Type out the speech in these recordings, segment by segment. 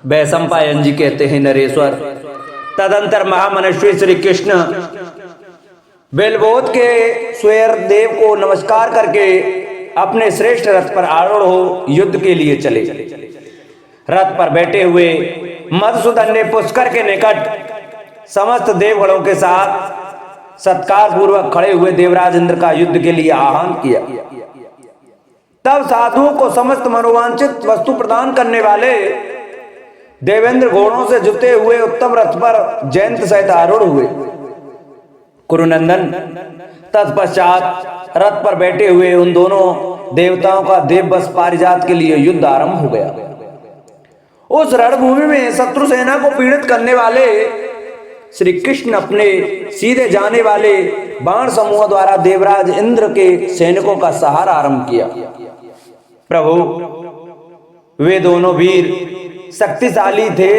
वैशंपायन जी कहते हैं नरेश्वर। तदंतर महामनुष्य श्री कृष्ण बेलबोध के स्वयर देव को नमस्कार करके अपने श्रेष्ठ रथ पर आरूढ़ हो युद्ध के लिए चले। रथ पर बैठे हुए मधुसूदन ने पुष्कर के निकट समस्त देवगणों के साथ सत्कार पूर्वक खड़े हुए देवराज इंद्र का युद्ध के लिए आह्वान किया। तब साधुओं को समस्त मनोवांछित वस्तु प्रदान करने वाले देवेंद्र घोड़ों से जुते हुए उत्तम रथ पर जयंत सहित आरूढ़ हुए। कुरुनंदन तत्पश्चात रथ पर बैठे हुए उन दोनों देवताओं का देववश पारिजात के लिए युद्ध आरंभ हो गया। उस रणभूमि में शत्रु सेना को पीड़ित करने वाले श्री कृष्ण अपने सीधे जाने वाले बाण समूह द्वारा देवराज इंद्र के सैनिकों का सहारा आरंभ किया। प्रभु, वे दोनों वीर शक्तिशाली थे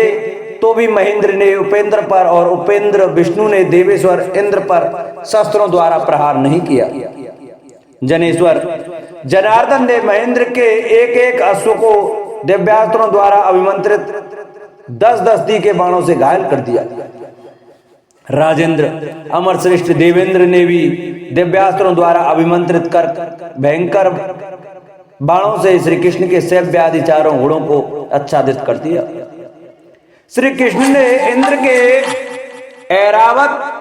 तो भी महेंद्र ने उपेंद्र पर और उपेंद्र विष्णु ने देवेश्वर इंद्र पर शस्त्रों द्वारा प्रहार नहीं किया। जनेश्वर जनार्दन ने महेंद्र के एक एक अश्व को दिव्यास्त्रों द्वारा अभिमंत्रित 10-10 तीखे बाणों से घायल कर दिया। राजेंद्र अमर श्रेष्ठ देवेंद्र ने भी दिव्यास्त्रों द्वारा अभिमंत्रित कर भयंकर बाणों से श्री कृष्ण के सैव्य आदि चारों घोड़ों को आच्छादित कर दिया। श्री कृष्ण ने इंद्र के ऐरावत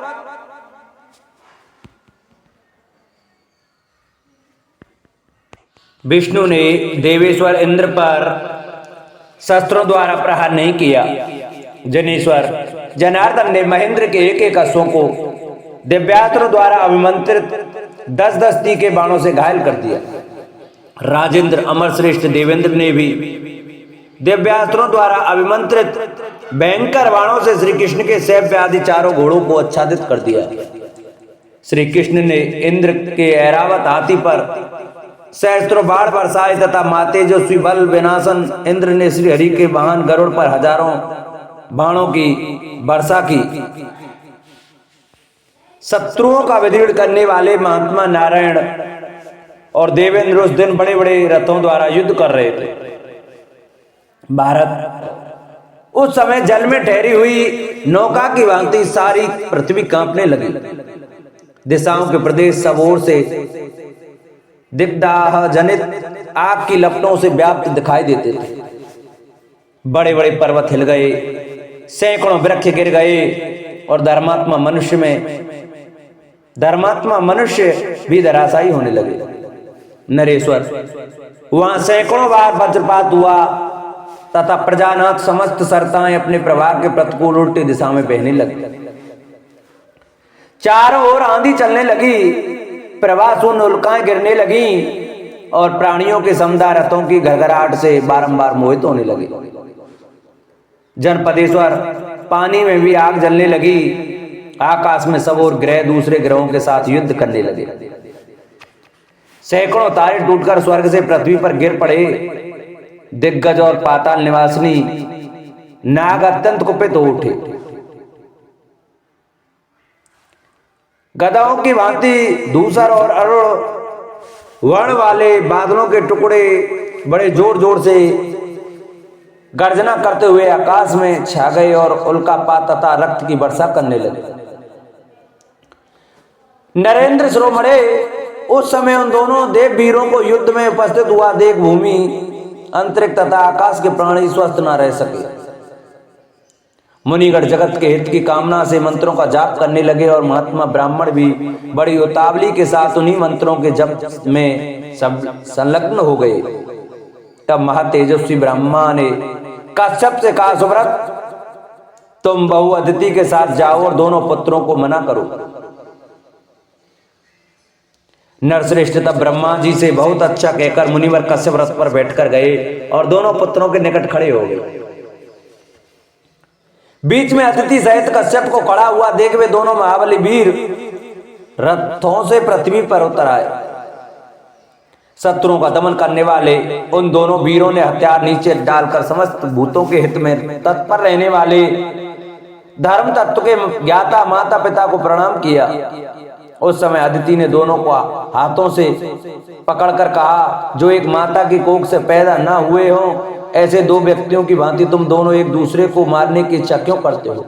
विष्णु ने देवेश्वर इंद्र पर शस्त्रों द्वारा प्रहार नहीं किया। जनेश्वर जनार्दन ने महेंद्र के एक एक अश्वों को दिव्यास्त्रों द्वारा अभिमंत्रित 10-10 तीखे बाणों से घायल कर दिया। राजेंद्र अमर श्रेष्ठ देवेंद्र ने भी दिव्यास्त्रों द्वारा अभिमंत्रित भयंकर बाणों से श्री कृष्ण के सैव्य आदि चारों घोड़ों को आच्छादित कर दिया। श्री कृष्ण ने इंद्र के ऐरावत हाथी पर सहस्त्रों बाण बरसाए तथा मातेजस्वी बल विनाशन इंद्र ने श्री हरि के वाहन गरुड़ पर हजारों बाणों की वर्षा की। शत्रुओं का विदीर्ण करने वाले महात्मा नारायण और देवेंद्र उस दिन बड़े बड़े रथों द्वारा युद्ध कर रहे थे। भारत उस समय जल में ठहरी हुई नौका की भांति सारी पृथ्वी कांपने लगी। दिशाओं के प्रदेश सब ओर से दीपदाह जनित आग की लपटों से व्याप्त दिखाई देते थे। बड़े बड़े पर्वत हिल गए, सैकड़ों वृक्ष गिर गए और धर्मात्मा मनुष्य भी धराशायी होने लगे। नरेश्वर वहां सैकड़ों बार वज्रपात हुआ तथा प्रजानाथ समस्त सरताएं अपने प्रभाव के प्रतिकूल उल्टी दिशा में बहने लगी। चारों ओर आंधी चलने लगी, प्रवासुन उल्काएं गिरने लगी और प्राणियों के समुदाय रथों की घरघराहट से बारंबार मोहित होने लगे। जनपदेश्वर पानी में भी आग जलने लगी। आकाश में सब और ग्रह दूसरे ग्रहों के साथ युद्ध करने लगे। सैकड़ों तारे टूटकर स्वर्ग से पृथ्वी पर गिर पड़े। दिग्गज और पाताल निवासिनी नाग अत्यंत कुपित हो उठे। गधाओं की भांति धूसर और अरुण वर्ण वाले बादलों के टुकड़े बड़े जोर जोर से गर्जना करते हुए आकाश में छा गए और उल्कापात तथा रक्त की वर्षा करने लगे। नरेंद्र शिरोमणे उस समय उन दोनों देव वीरों को युद्ध में उपस्थित हुआ देख भूमि, अंतरिक्ष तथा आकाश के प्राणी स्वस्थ न रह सके। मुनिगण जगत के हित की कामना से मंत्रों का जाप करने लगे और महात्मा ब्राह्मण भी बड़ी उतावली के साथ उन्हीं मंत्रों के जप में संलग्न हो गए। तब महातेजस्वी ब्रह्मा ने कश्यप से कहा, सुव्रत तुम बहु अदिति के साथ जाओ और दोनों पुत्रों को मना करो। नरश्रेष्ठ तब ब्रह्मा जी से बहुत अच्छा कहकर मुनिवर कश्यप रथ पर बैठकर गए और दोनों पुत्रों के निकट खड़े हो गए। बीच में अतिथि सहित कश्यप को खड़ा हुआ देख वे दोनों महाबली वीर रथों से पृथ्वी पर उतर आए। शत्रुओं का दमन करने वाले उन दोनों वीरों ने हथियार नीचे डालकर समस्त भूतों के हित में तत्पर रहने वाले धर्म तत्व के ज्ञाता माता पिता को प्रणाम किया। उस समय अदिति ने दोनों को हाथों से पकड़कर कहा, जो एक माता की कोख से पैदा न हुए हों ऐसे दो व्यक्तियों की भांति तुम दोनों एक दूसरे को मारने की इच्छा क्यों करते हो?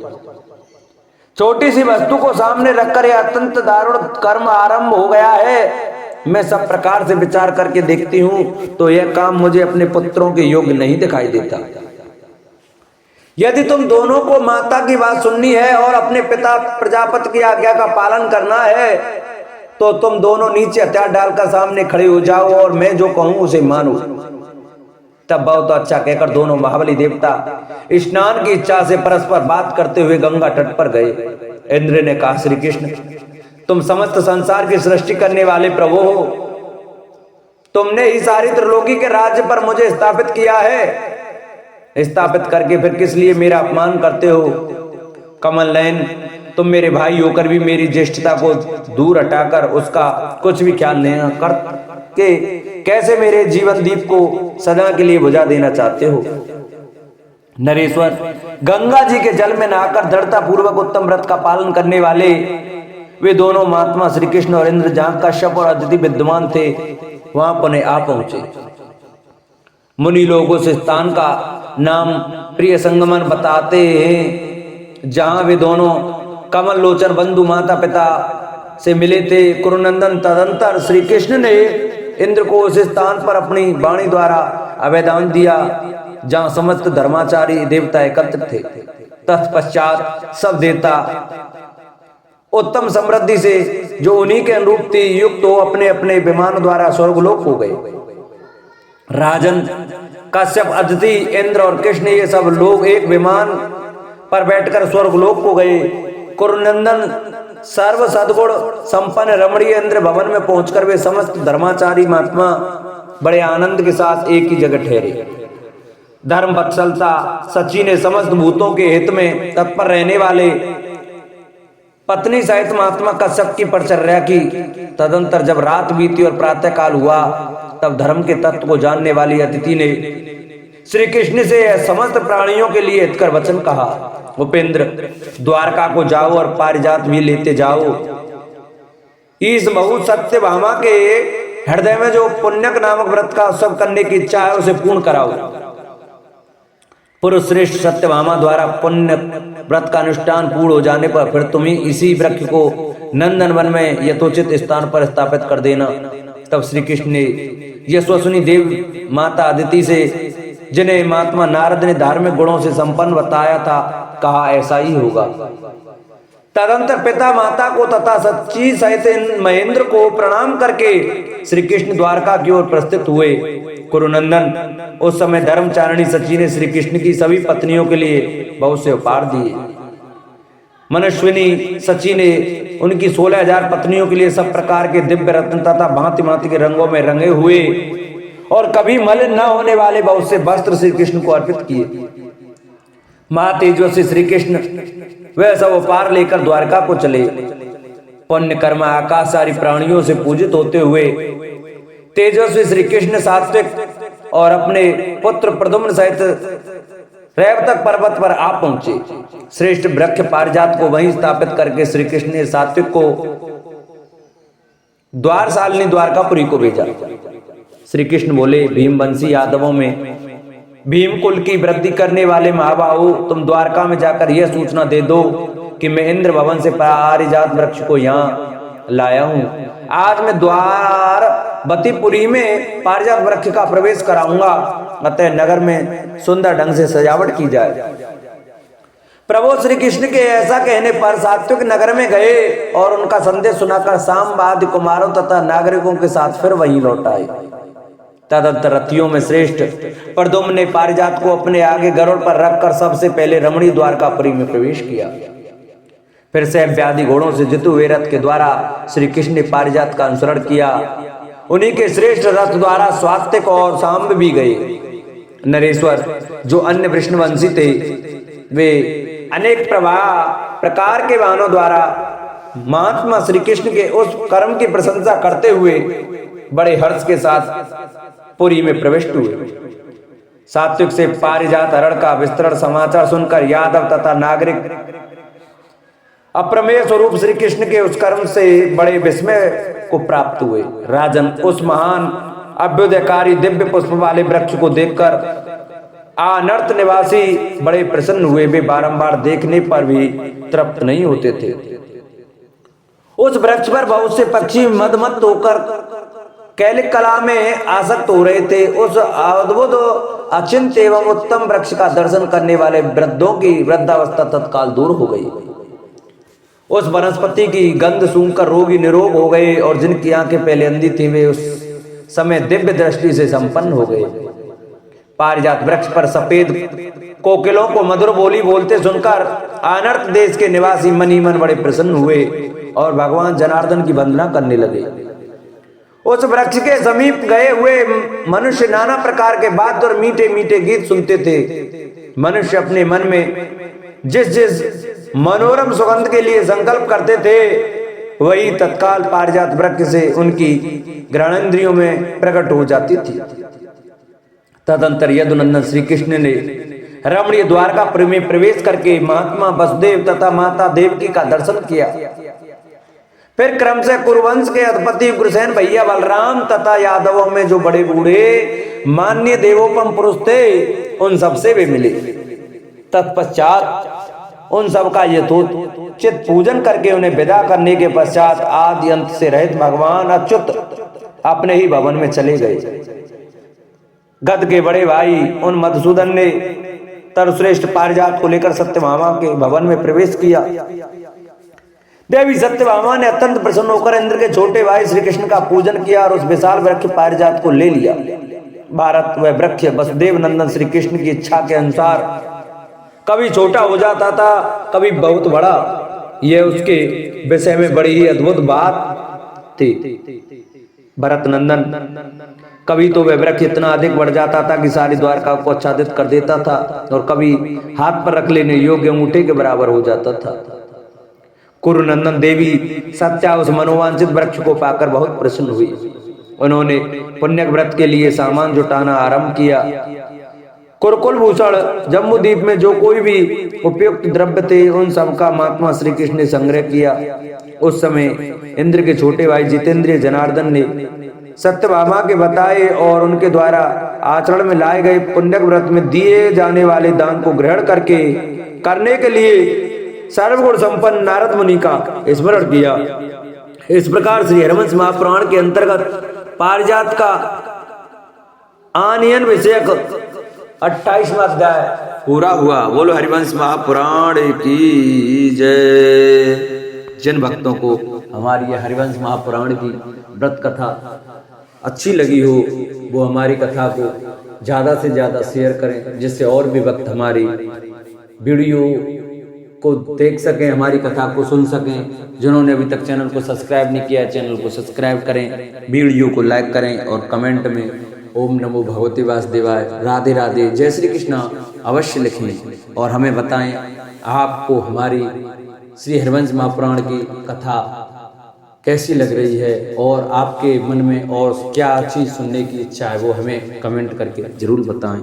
छोटी सी वस्तु को सामने रखकर यह अत्यंत दारुण कर्म आरंभ हो गया है। मैं सब प्रकार से विचार करके देखती हूं तो यह काम मुझे अपने पुत्रों के योग्य नहीं दिखाई देता। यदि तुम दोनों को माता की बात सुननी है और अपने पिता प्रजापति की आज्ञा का पालन करना है तो तुम दोनों नीचे हथियार डालकर सामने खड़े हो जाओ और मैं जो कहूं उसे मानो। तब बहुत अच्छा कहकर दोनों महाबली देवता स्नान की इच्छा से परस्पर बात करते हुए गंगा तट पर गए। इंद्र ने कहा, श्री कृष्ण, तुम समस्त संसार की सृष्टि करने वाले प्रभु हो। तुमने ही सारी त्रिलोकी के राज्य पर मुझे स्थापित किया है। स्थापित करके फिर किस लिए मेरा अपमान करते हो? कमल नयन, तुम मेरे भाई होकर भी मेरी ज्येष्ठता को दूर हटाकर उसका कुछ भी ख्याल नहीं करके कैसे मेरे जीवन दीप को सदा के लिए बुझा देना चाहते हो? नरेश्वर, गंगा जी के जल में नहाकर दृढ़ता पूर्वक उत्तम व्रत का पालन करने वाले वे दोनों महात्मा श्री कृष्ण और इंद्र जहां कश्यप और अदिति विद्यमान थे वहां पुनः आ पहुंचे। मुनि लोग उस स्थान का नाम प्रिय संगमन बताते हैं जहां वे दोनों कमल लोचन बंधु माता पिता से मिले थे। कुरुनंदन, तदंतर श्री कृष्ण ने इंद्र को उस स्थान पर अपनी वाणी द्वारा अभयदान दिया जहां समस्त धर्माचारी देवता एकत्रित थे। तत्पश्चात सब देवता उत्तम समृद्धि से जो उन्हीं के अनुरूप थी युक्त हो अपने अपने विमान द्वारा स्वर्गलोक हो गए। राजन, कश्यप, अदिति, इंद्र और कृष्ण ये सब लोग एक विमान पर बैठकर स्वर्गलोक को गए। कुरुनंदन सर्व सद्गुण संपन्न रमणीय इंद्र भवन में पहुंचकर वे समस्त धर्माचारी महात्मा बड़े आनंद के साथ एक ही जगह ठहरे। धर्म वत्सलता सची ने समस्त भूतों के हित में तत्पर रहने वाले पत्नी सहित महात्मा कश्यप की परिचर्या की। तदंतर जब रात बीती और प्रातः काल हुआ तब धर्म के तत्व को जानने वाली अदिति ने श्री कृष्ण से समस्त प्राणियों के लिए हितकर वचन कहा, उपेंद्र, द्वारका को जाओ और पारिजात भी लेते जाओ। इस बहुत सत्यभामा के हृदय में जो पुण्यक नामक व्रत का उत्सव करने की इच्छा है उसे पूर्ण कराओ। पुरुष श्रेष्ठ सत्यभामा द्वारा पुण्य व्रत का अनुष्ठान पूर्ण हो जाने पर फिर तुम्हें इसी वृक्ष को नंदन वन में यथोचित स्थान पर स्थापित कर देना। तब श्री कृष्ण ने यशस्विनी देव माता अदिति से, जिन्हें महात्मा नारद ने धार्मिक गुणों से संपन्न बताया था, कहा ऐसा ही होगा। तदंतर पिता माता को तथा सच्ची सहित महेंद्र को प्रणाम करके श्री कृष्ण द्वारका की ओर प्रस्थित हुए। कुरुनंदन, उस समय धर्मचारिणी सची ने श्री कृष्ण की सभी पत्नियों के लिए बहुत से उपहार दिए। मनस्विनी सची ने उनकी 16,000 पत्नियों के लिए सब प्रकार के दिव्य रत्न तथा भांति भांति के रंगों में रंगे हुए और कभी मलिन न होने वाले बहुत से वस्त्र श्री कृष्ण को अर्पित किए। महातेजस्वी श्री कृष्ण वह सब उपहार लेकर द्वारका को चले। पुण्य कर्म आकाश सारी प्राणियों से पूजित होते हुए तेजस्वी श्री कृष्ण सात्विक और अपने पुत्र प्रद्युम्न सहित रैवतक पर्वत पर आ पहुंचे। श्रेष्ठ वृक्ष पारिजात को वहीं स्थापित करके श्री कृष्ण ने सात्विक को द्वारशालिनी द्वारकापुरी को भेजा। श्री कृष्ण बोले, भीमवंशी यादवों में भीम कुल की वृद्धि करने वाले महाबाहु, तुम द्वारका में जाकर यह सूचना दे दो कि मैं इंद्र भवन से पारिजात वृक्ष को यहाँ लाया हूँ। आज मैं द्वारवतीपुरी में पारिजात वृक्ष का प्रवेश कराऊंगा, अतः नगर में सुंदर ढंग से सजावट की जाए। प्रभु श्री कृष्ण के ऐसा कहने पर सात्विक नगर में गए और उनका संदेश सुनाकर सांब आदि कुमारों तथा नागरिकों के साथ फिर वहीं लौट आए। तदंतर रथियों में श्रेष्ठ प्रद्युम्न ने पारिजात को अपने आगे गरुड़ पर रखकर सबसे पहले रमणी द्वारकापुरी में प्रवेश किया। फिर सैन्य आदि घोड़ों से जितु हुए रथ के द्वारा श्री कृष्ण ने पारिजात का अनुसरण किया। उन्हीं के श्रेष्ठ रथ द्वारा स्वात्विक और सांब भी गए। नरेश्वर, जो अन्य वृषणवंशी थे, वे अनेक प्रकार के वाहनों द्वारा महात्मा श्री कृष्ण के उस कर्म की प्रशंसा करते हुए बड़े हर्ष के साथ पुरी में प्रविष्ट हुए। सात्विक से पारिजात हरण का विस्तृत समाचार सुनकर यादव तथा नागरिक अप्रमेय स्वरूप श्री कृष्ण के उस कर्म से बड़े विस्मय को प्राप्त हुए। राजन, उस महान अभ्युदयकारी दिव्य पुष्प वाले वृक्ष को देखकर आनर्त निवासी बड़े प्रसन्न हुए। वे बारंबार देखने पर भी तृप्त नहीं होते थे। उस वृक्ष पर बहुत से पक्षी मदमस्त होकर कैलिक कला में आसक्त हो रहे थे। उस अद्भुत अचिंत्य एवं उत्तम वृक्ष का दर्शन करने वाले वृद्धों की वृद्धावस्था तत्काल दूर हो गई। उस वनस्पति की गंध सूंघकर रोगी निरोग हो गए और जिनकी आंखें पहले अंधी थी वे उस समय दिव्य दृष्टि से संपन्न हो गए। पारिजात वृक्ष पर सफेद कोकिलों को मधुर बोली बोलते सुनकर आनर्त देश के निवासी मन ही मन बड़े प्रसन्न हुए और भगवान जनार्दन की वंदना करने लगे। उस वृक्ष के समीप गए हुए मनुष्य नाना प्रकार के वाद्य और मीठे मीठे गीत सुनते थे। मनुष्य अपने मन में जिस जिस मनोरम सुगंध के लिए संकल्प करते थे वही तत्काल पारिजात वृक्ष से उनकी ग्रहणेंद्रियों में प्रकट हो जाती थी। तदंतर यदुनंदन श्री कृष्ण ने रमणीय द्वारका में प्रवेश करके महात्मा वसुदेव तथा माता देवकी का दर्शन किया। फिर क्रम से कुरुवंश के अधिपति उग्रसेन भैया बलराम तथा यादवों में जो बड़े बूढ़े मान्य देवोपम पुरुष थे उन सबसे वे मिले। तत्पश्चात उन सबका यथोचित पूजन करके उन्हें विदा करने के पश्चात आदि अंत से रहित भगवान अच्युत अपने ही भवन में चले गए। गद के बड़े भाई उन मधुसूदन ने तरुश्रेष्ठ पारिजात को लेकर सत्यभामा के भवन में प्रवेश किया। देवी सत्यभामा ने अत्यंत प्रसन्न होकर इंद्र के छोटे भाई श्री कृष्ण का पूजन किया और उस विशाल वृक्ष पारिजात को ले लिया। भारत वह वृक्ष वसुदेव नंदन श्री कृष्ण की इच्छा के अनुसार कभी छोटा हो जाता था, कभी बहुत बड़ा। यह उसके विषय में बड़ी ही अद्भुत बात थी। भरत नंदन कभी तो वह वृक्ष इतना अधिक बढ़ जाता था कि सारी द्वारका को आच्छादित कर देता था और कभी हाथ पर रख लेने योग्य अंगूठे के बराबर हो जाता था। कुरुनंदन देवी सत्या उस मनोवांछित वृक्ष को पाकर बहुत प्रसन्न हुई। उन्होंने पुण्य व्रत के लिए सामान जुटाना आरंभ किया। कुरकुल भूषण जम्बूद्वीप में जो कोई भी उपयुक्त द्रव्य थे उन सबका महात्मा श्री कृष्ण ने संग्रह किया। उस समय इंद्र के छोटे भाई जितेंद्रिय जनार्दन ने सत्यभामा के बताए और उनके द्वारा आचरण में लाए गए पुण्य व्रत में दिए जाने वाले दान को ग्रहण करने के लिए सर्वगुण संपन्न नारद मुनि का स्मरण किया। इस प्रकार श्री हरिवंश महापुराण के अंतर्गत पारिजात का आनयन विषयक 28वां अध्याय पूरा हुआ। बोलो हरिवंश महापुराण की जय। जिन भक्तों को हमारी यह हरिवंश महापुराण की व्रत कथा अच्छी लगी हो वो हमारी कथा को ज्यादा से ज्यादा शेयर करें, जिससे और भी भक्त हमारी वीडियो को देख सकें, हमारी कथा को सुन सकें। जिन्होंने अभी तक चैनल को सब्सक्राइब नहीं किया चैनल को सब्सक्राइब करें, वीडियो को लाइक करें और कमेंट में ओम नमो भगवते वासुदेवाय, राधे राधे, जय श्री कृष्णा अवश्य लिखें और हमें बताएं आपको हमारी श्री हरिवंश महापुराण की कथा कैसी लग रही है और आपके मन में और क्या चीज़ सुनने की इच्छा है वो हमें कमेंट करके जरूर बताएं।